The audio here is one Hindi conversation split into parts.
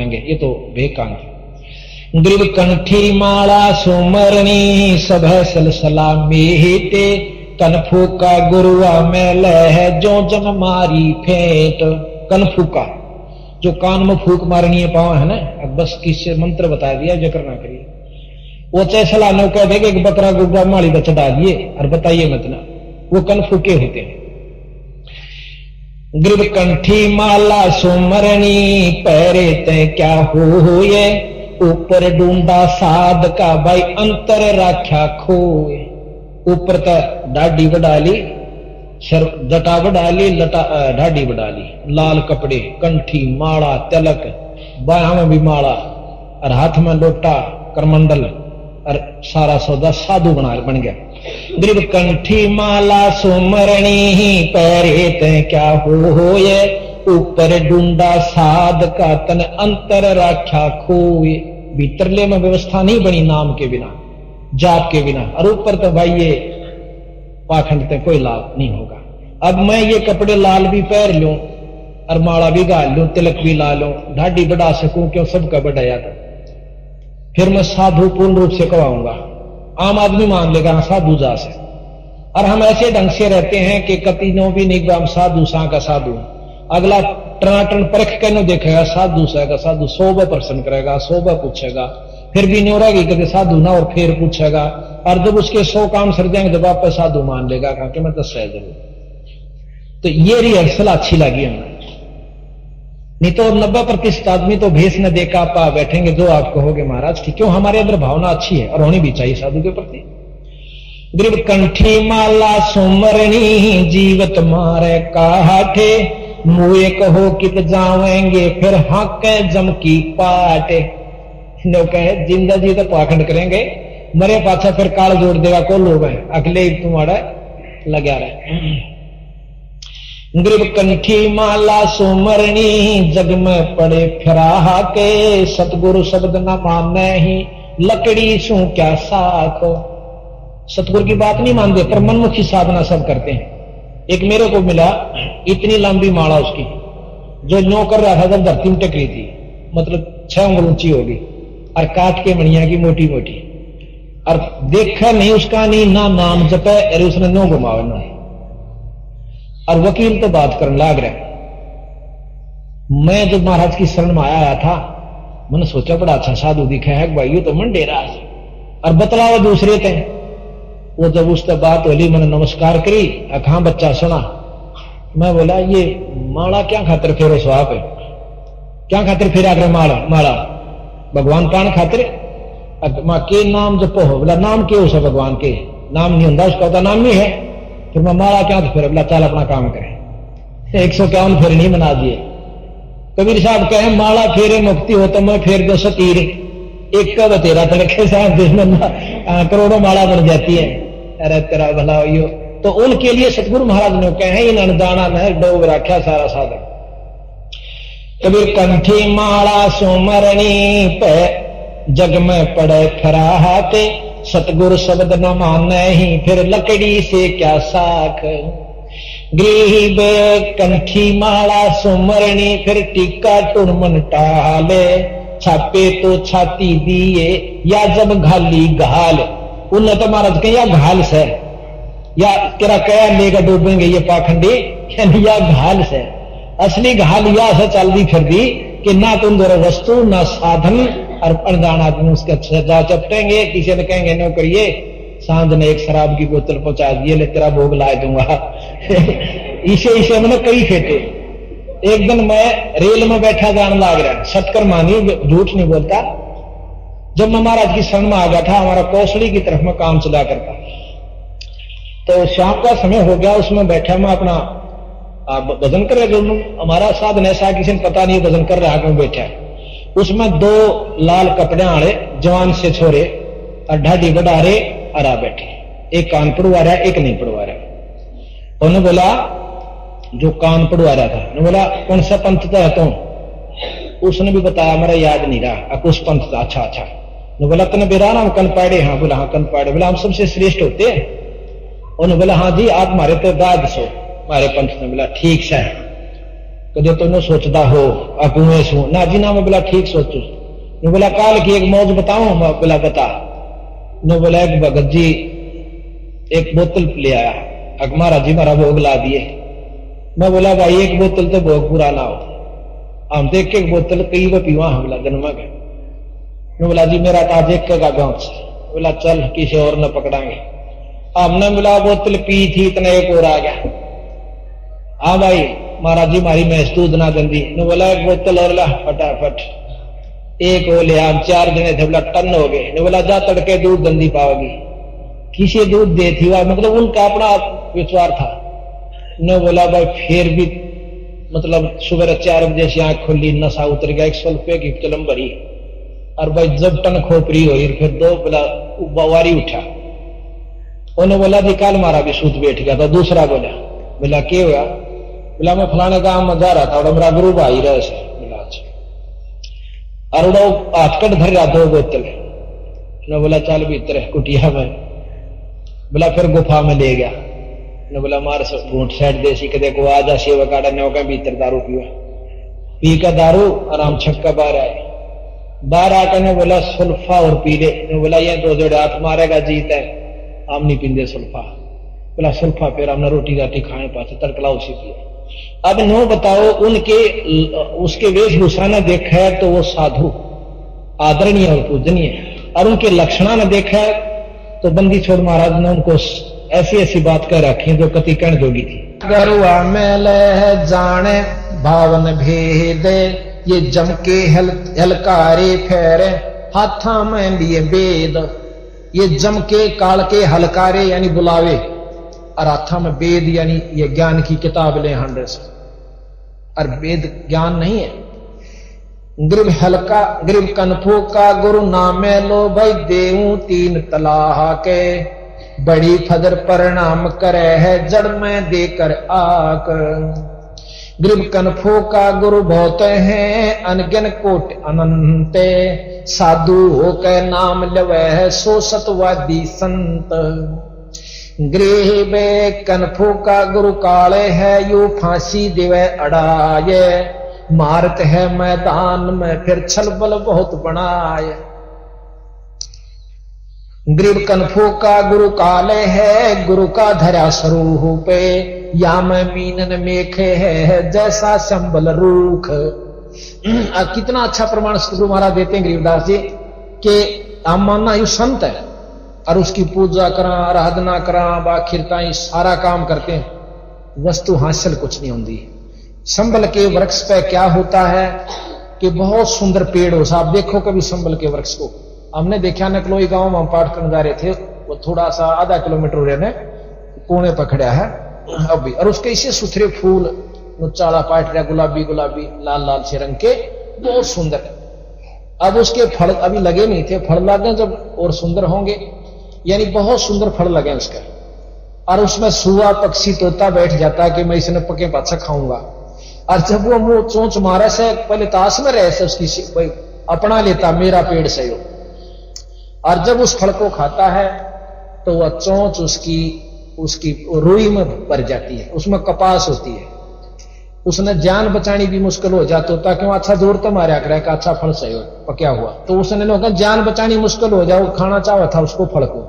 घूमेंगे, ये तो बेकान थी। ग्रीव कंठी माला सुमरणी सब सलसला मेटे, कन फूका गुरुआ में लह जो जन मारी फेंट। कन फूका जो कान में फूक मारनी है पावा है ना, अब बस किससे मंत्र बता दिया जिक्र ना करिए। वो चाहे सलाह कह दे कि बकरा गुब्बा माली का चढ़ा दिए और बताइए मत ना, वो कन फूके होते हैं। ग्रीव कंठी माला सुमरणी पैरे ते क्या होए, ऊपर ढूंढा साध का भाई अंतर राख्या खोए। ऊपर तक डाढ़ी बढ़ा ली, सर जटा बढ़ा ली, ढाडी बढ़ा ली, लाल कपड़े, कंठी माला तिलक, बाया में भी माला और हाथ में लोटा करमंडल और सारा सौदा साधु बन गया। ग्रीव कंठी माला सुमरणी पैरे ते क्या होए, ऊपर ढूंढा साध का तन अंतर राख्या खोए। भीतरले में व्यवस्था नहीं बनी नाम के बिना, जाप के बिना, और ऊपर तो भाई ये पाखंड ते कोई लाभ नहीं होगा। अब मैं ये कपड़े लाल भी पहन लूं और माला भी गाल लूं, तिलक भी ला लूं, ढाडी बढ़ा सकूं, क्यों सबका बढ़ाया था, फिर मैं साधु पूर्ण रूप से कहवाऊंगा। आम आदमी मान लेगा हाँ साधु जा से, और हम ऐसे ढंग से रहते हैं कि कति नो भी नहीं हम साधु सा का साधु, अगला टनाटन परख के नो देखेगा साधु सा का साधु, 100 प्रश्न करेगा, 100 पूछेगा, फिर भी नहीं रहेगी कभी साधु ना, और फिर पूछेगा, और जब उसके 100 काम सर जाएंगे जब आप साधु मान लेगा कहा कि मैं 10 है जरूर। तो ये रिहर्सल अच्छी लगी हमें, नहीं तो 90% आदमी तो भेष न देखा पा बैठेंगे जो आप कहोगे महाराज की, क्यों हमारे अंदर भावना अच्छी है और होनी भी चाहिए साधु के प्रति। ग्रीव कंठी माला सुमरणी जीवत मारे काठे, मुए कहो कित जावेंगे फिर हक जम की पाटे। लोग कहे जिंदा जी तो पाखंड करेंगे, मरे पाछा फिर काल जोड़ देगा को लोग है, अगले तुम्हारा लगा रहे। ग्रीव कंठी माला सुमरणी जग में पड़े फिरा के, सतगुरु शब्द न माने ही लकड़ी सू क्या साख। सतगुरु की बात नहीं मानते पर मनमुखी साधना सब करते हैं। एक मेरे को मिला इतनी लंबी माला उसकी, जो न्यो कर रहा था जब धरती में टकरी थी, मतलब 6 उंगल ऊंची होगी, और काट के मणिया की मोटी मोटी, और देखा नहीं उसका नहीं ना नाम जपे, अरे उसने नो घुमावे ना, और वकील तो बात करने लाग रहा। मैं जब महाराज की शरण में आया था, मैंने सोचा बड़ा अच्छा साधु दिखा है भाई, ये तो मंडेरा है, और बतलावा दूसरे थे। वो जब उससे बात होली मैंने नमस्कार करी, अखा बच्चा सुना, मैं बोला ये माला क्या खातिर फेरो स्वाप है, क्या खातिर फेरा कर माला भगवान पान खातिर, मां के नाम जपो हो, बोला नाम के उसे भगवान के नाम नहीं होता, उसका होता नाम नहीं है, फिर मैं माला क्या तो फिर बोला चल अपना काम करें। 151 फेर नहीं बना दिए। कबीर साहब कहे माला फेरे मुक्ति हो तो मैं फेर 200 तीर, एक का बतेरा तड़के साहब करोड़ों माला बन जाती है, अरे तेरा भला हो। तो उनके लिए सतगुरु महाराज ने कहे इन अनजाना न डोब रखा सारा साधन। कबीर कंठी माला सुमरणी पे जग में पड़े खराहाते, सतगुरु शब्द न माने ही फिर लकड़ी से क्या साख। ग्रीव कंठी माला सुमरणी फिर टीका टुरमन टाले, छापे तो छाती दिए या जब घाली घाल। उन्हें तो महाराज कहे या घाल से, या तेरा कया लेकर डूबेंगे ये पाखंडी, या घाल से। असली घाल या से चल दी फिर दी कि ना तुम दोनों वस्तु ना साधन, और अनजान आदमी उसके सजा चपटेंगे। किसी ने कहेंगे नो करिए, सांझ ने एक शराब की बोतल पहुंचा दिए, ले तेरा भोग ला दूंगा। इसे मैंने कई फेटे। एक दिन मैं रेल में बैठा जान लाग रहा, सटकर मानी झूठ नहीं बोलता, जब मैं महाराज की शरण में आ गया था, हमारा कौशली की तरफ में काम चला करता, तो शाम का समय हो गया, उसमें बैठा मैं अपना भजन कर रहे। हमारा साधन ऐसा किसी ने पता नहीं भजन कर रहा क्यों बैठा है। उसमें 2 लाल कपड़े आड़े जवान से छोरे और ढाडी बढ़ा रहे और आ बैठे, एक कान पड़वा रहा एक नहीं पड़वा रहा। उन्होंने बोला जो कान पड़वा रहा था, उन्होंने बोला कौन सा पंथ था है तुम? उसने भी बताया मेरा याद नहीं रहा, कुछ पंथ था। अच्छा अच्छा। उन्होंने बोला तने बेरा नाम कनपाड़े? हाँ। बोला हाँ कनपाड़े। बोला हम सबसे श्रेष्ठ होते हैं? उन्होंने बोला हाँ जी आप हमारे तो दाद सो हमारे पंथ ने। बोला ठीक है। कदे तो न सोचता हो आपू में सू ना जी ना मैं बोला ठीक सोचू न बोला काल की एक मौज बताऊं मैं बोला बता न बोला एक भगत जी एक बोतल ले आया अक महाराज जी मारा भोग ला दिए मैं बोला भाई एक बोतल तो भोग पूरा ना हो हम देख के एक बोतल कई वो पीवा हम बोला जन्मा गए न बोला जी मेरा ताज एक का गांव से बोला चल किसी और न पकड़ांगे हमने बोला बोतल पी थी इतना एक और आ गया हाँ भाई महाराज जी मारी मैस दूध ना गंदी न बोला एक बोतल और ला फटाफट एक हो लिया हम 4 जने थे बोला टन हो गए न बोला जा तड़के दूध गंदी पाओगी किसी दूध दे थी वह मतलब उनका अपना विचार था न बोला भाई फिर भी मतलब सुबह 4 बजे से आंख खुली नशा उतर गया 100 रुपये की चलम भरी और भाई जब टन खोपरी हुई फिर 2 बोला बवारी उठा उन्होंने बोला जी कल मारा भी सूत बैठ गया था दूसरा बोला क्या हुआ बोला मैं फलाने गांव में जा रहा था और मेरा गुरु भाई रहे से बोला अच्छा और हाथ कट धर रहा 2 बोतल न बोला चल भीतर कुटिया में बोला फिर गुफा में ले गया न बोला मार घूट साइड देसी कदे को आजा सेवा काटा नौका भीतर दारू पिया पी का दारू आराम छक्का बाहर आकर ने बोला सुल्फा और पी ले ने बोला ये 2 जोड़े हाथ मारेगा जीत है हम नहीं पींदे सुल्फा बोला सुल्फा फिर हमने रोटी राटी खाए पाते तड़कला उसी पिए अब नो बताओ उनके उसके वेशभूषा ने देखा है तो वो साधु आदरणीय और पूजनीय और उनके लक्षणा ने देखा है तो बंदी छोड़ महाराज ने उनको ऐसी ऐसी बात कह रखी जो कति कण जोगी थी गरुआ मेल जाने भावन भेद ये जम के हलकारे फेरे हाथा में लिए वेद ये जम के काल के हलकारे यानी बुलावे और हाथा में वेद यानी ये ज्ञान की किताब ले 100 और वेद ज्ञान नहीं है ग्रीब हल्का ग्रीब कनफो का गुरु नामे लो भाई देऊ 3 तलाह के बड़ी फदर परिणाम करे है जड़ में देकर आक ग्रीब कनफो का गुरु बहुत हैं अनगिन कोट अनंते साधु हो के नाम लवे है सो सतवादी संत ग्रीब कनफो का गुरु काले है यू फांसी देवे अड़ाए मारत है मैदान में फिर छल बल बहुत बनाए ग्रीब कनफो का गुरु काले है गुरु का धरा स्वरूपे या मैं मीनन मेखे है जैसा संबल रूख कितना अच्छा प्रमाण गुरु महाराज देते हैं गरीबदास जी कि हम मानना यू संत है और उसकी पूजा करा आराधना करा बाखिरता सारा काम करते हैं वस्तु हासिल कुछ नहीं होती संबल के वृक्ष पे क्या होता है कि बहुत सुंदर पेड़ हो साहब देखो कभी संबल के वृक्ष को हमने देखा नकलोई गांव में हम पाठ करने जा रहे थे वो थोड़ा सा आधा किलोमीटर रहने कोने पर खड़ा है अभी और उसके इसे सुथरे फूल चाड़ा पाट रहा गुलाबी गुलाबी लाल लाल से रंग के बहुत सुंदर है अब उसके फल अभी लगे नहीं थे फल लगे जब और सुंदर होंगे यानी बहुत सुंदर फल लगे उसका और उसमें सुआ पक्षी तोता बैठ जाता है कि मैं इसने पके पाछा खाऊंगा और जब वो मुंह चोंच मारे से पहले ताश में रहे से उसकी अपना लेता मेरा पेड़ से हो और जब उस फल को खाता है तो वह चोंच उसकी रुई में भर जाती है उसमें कपास होती है उसने जान बचानी भी मुश्किल हो जाती होता क्यों अच्छा दूर तो मारा करे का अच्छा फल सही हो पक्या हुआ तो उसने लोग जान बचानी मुश्किल हो जाए वो खाना चाहा था उसको फल को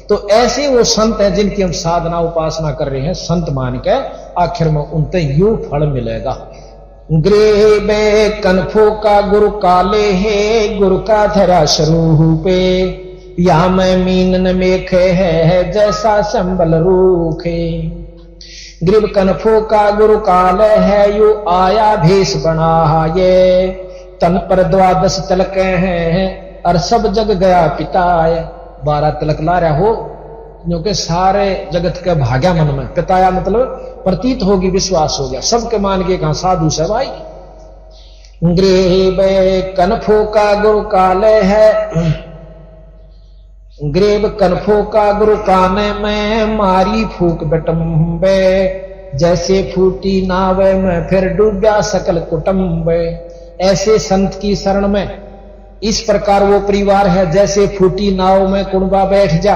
तो ऐसे वो संत है जिनकी हम साधना उपासना कर रहे हैं संत मान के आखिर में उनते यू फल मिलेगा ग्रेबे कनफो का गुरु काले है गुरु का धरा स्वरूपे या मैं मीनन मेखे है जैसा संबल रूखे ग्रीब कनफो का गुरु काल है यू आया भेष बना ये तन पर 12 तिलक हैं और सब जग गया पिताय 12 तिलक ला रहा हो क्योंकि सारे जगत के भाग्या मन में पिताया मतलब प्रतीत होगी विश्वास हो गया सबके मान के कहा साधु से भाई ग्रीब कनफो का गुरु काल है ग्रेब कनफो का गुरु काने में मारी फूक बटम्बे जैसे फूटी नावे में फिर डूबा सकल कुटुंबे ऐसे संत की शरण में इस प्रकार वो परिवार है जैसे फूटी नाव में कुंबा बैठ जा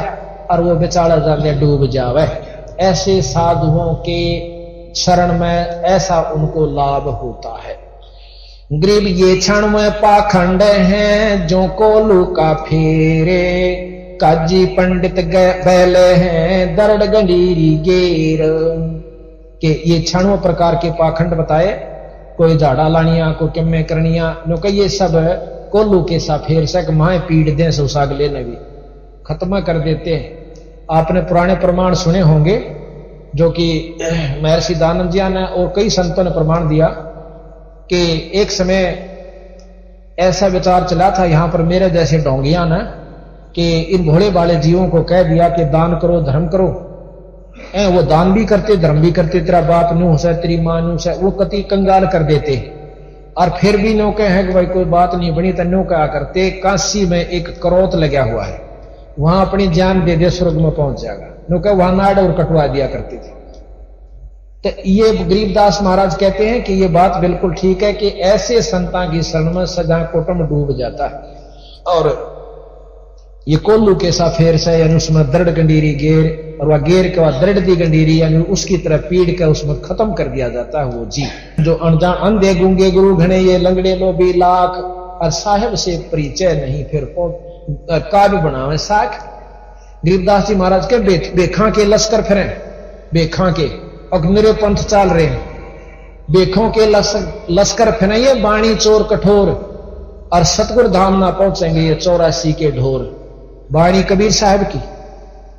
और वो बेचारा जाने डूब जावे ऐसे साधुओं के शरण में, ऐसा उनको लाभ होता है। गरीब ये क्षण में पाखंड हैं, जो कोलू का फेरे, काजी पंडित बैले हैं, दरड़ गंडीरी गेर। के ये क्षणों प्रकार के पाखंड बताए, कोई झाड़ा लानिया, कोई किम्मे करनिया, नो कही ये सब कोल्लू के सा फेर सक माए पीड़ दें सुसाग लेने भी खत्म कर देते हैं। आपने पुराने प्रमाण सुने होंगे, जो कि महर्षि दानंद जी ने और कई संतों ने प्रमाण दिया कि एक समय ऐसा विचार चला था यहां पर मेरे जैसे ढोंगिया ने, कि इन भोले भाले जीवों को कह दिया कि दान करो, धर्म करो। वो दान भी करते, धर्म भी करते, तेरा बाप नूह से, तेरी मां नूह से, वो कति कंगाल कर देते। और फिर भी नो कहे कि भाई कोई बात नहीं बनी, तो नो क्या करते, काशी में एक करोत लगा हुआ है, वहां अपनी जान दे दे स्वर्ग में पहुंच जाएगा, नो कहे वहां नाड़ और कटवा दिया करते थे। तो ये गरीबदास महाराज कहते हैं कि ये बात बिल्कुल ठीक है कि ऐसे संतां की शरण में सजा कुटुंब डूब जाता है। और ये कोल्लू के सा फेर से, यानी उसमें दरड़ गंडीरी गेर, और वह गेर के बाद दरड़ दी गंडीरी, यानी उसकी तरह पीड़ कर उसमें खत्म कर दिया जाता है वो जी। जो अनजान अंधे गूंगे गुरु घने, ये लंगड़े लोभी लाख, और साहेब से परिचय नहीं, फिर का भी बनावे साख। गरीबदास जी महाराज के बेखा के लश्कर फिरे, बेखा के अग्निरे पंथ चाल रहे हैं, बेखों के लश्कर फिरे, ये बाणी चोर कठोर, और सतगुरु धाम ना पहुंचेंगे ये 84 के ढोर। बाणी कबीर साहब की,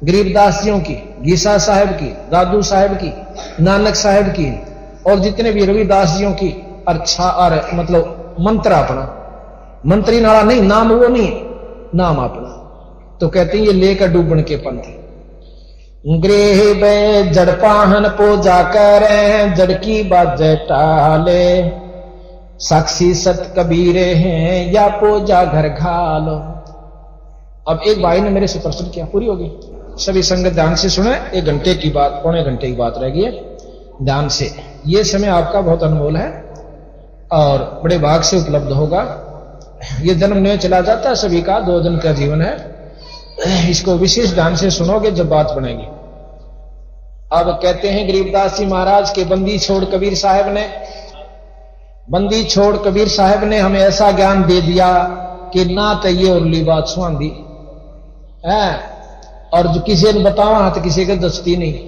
गरीबदास जियों की, गीसा साहब की, दादू साहब की, नानक साहब की, और जितने भी रविदास जियों की, अच्छा और मतलब मंत्र अपना, मंत्री नाला नहीं, नाम वो नहीं, नाम अपना। तो कहते हैं ये लेकर डूबन के पंथ। गृह बे जड़पाहन पूजा करें, जड़ की बाजे टाले, साक्षी सत कबीरे हैं, या पूजा घर घालो। अब एक भाई ने मेरे से प्रश्न किया, पूरी होगी, सभी संगत ध्यान से सुने, 1 घंटे की बात, पौने घंटे की बात रह गई है, ध्यान से। ये समय आपका बहुत अनमोल है और बड़े भाग से उपलब्ध होगा। ये जन्म नहीं चला जाता सभी का, 2 दिन का जीवन है, इसको विशेष ध्यान से सुनोगे जब बात बनेगी। अब कहते हैं गरीबदास जी महाराज के बंदी छोड़ कबीर साहब ने, बंदी छोड़ कबीर साहब ने हमें ऐसा ज्ञान दे दिया कि ना तो ये उर्ली बात सुहांदी है, और जो किसी ने बतावा तो किसी के दस्ती नहीं।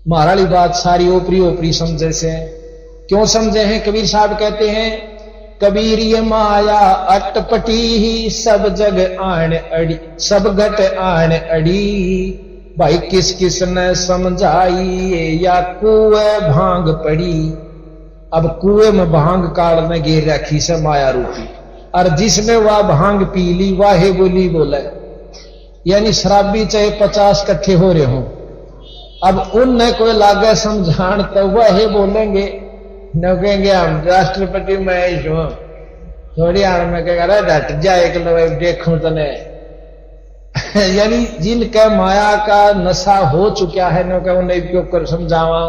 महाराली बात सारी ओपरी ओपरी समझे से, क्यों समझे हैं? कबीर साहब कहते हैं, कबीर ये माया अटपटी ही, सब जग आन अड़ी, सब घट आन अड़ी, भाई किस किस ने समझाई, या कुएं भांग पड़ी। अब कुएं में भांग काढ़ने गिर रखी से माया रूपी, और जिसने वह भांग पी ली वाहे बोली बोले, यानी शराबी चाहे 50 इकट्ठे हो रहे हों, अब उनने कोई लागे समझान तो वह बोलेंगे, न कहेंगे हम राष्ट्रपति महेश हूं, थोड़ी आड़ में कहेगा डट जाए देखूं तने। यानी जिनका माया का नशा हो चुका है न क्या उन्हें क्यों कर समझावा,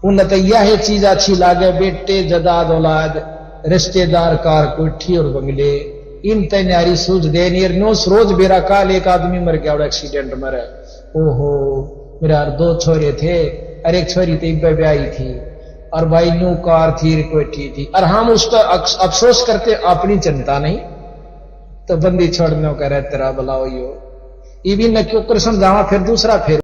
उन्हें तो यह चीज अच्छी लागे, बेटे जदाद औलाद रिश्तेदार कार कोठी और बंगले, इन तैयारी सूझ दे नो रोज बेरा काल एक आदमी मर गया और एक्सीडेंट मरे, ओहो मेरा 2 छोरे थे, और एक छोरी तो ब्याही थी, और भाई न्यू कार थी कोठी थी, और हम उसका अफसोस करते, अपनी चिंता नहीं। तो बंदी छोड़ने का तेरा बुलाओ यो, ये भी न क्यों कर समझावा, फिर दूसरा फिर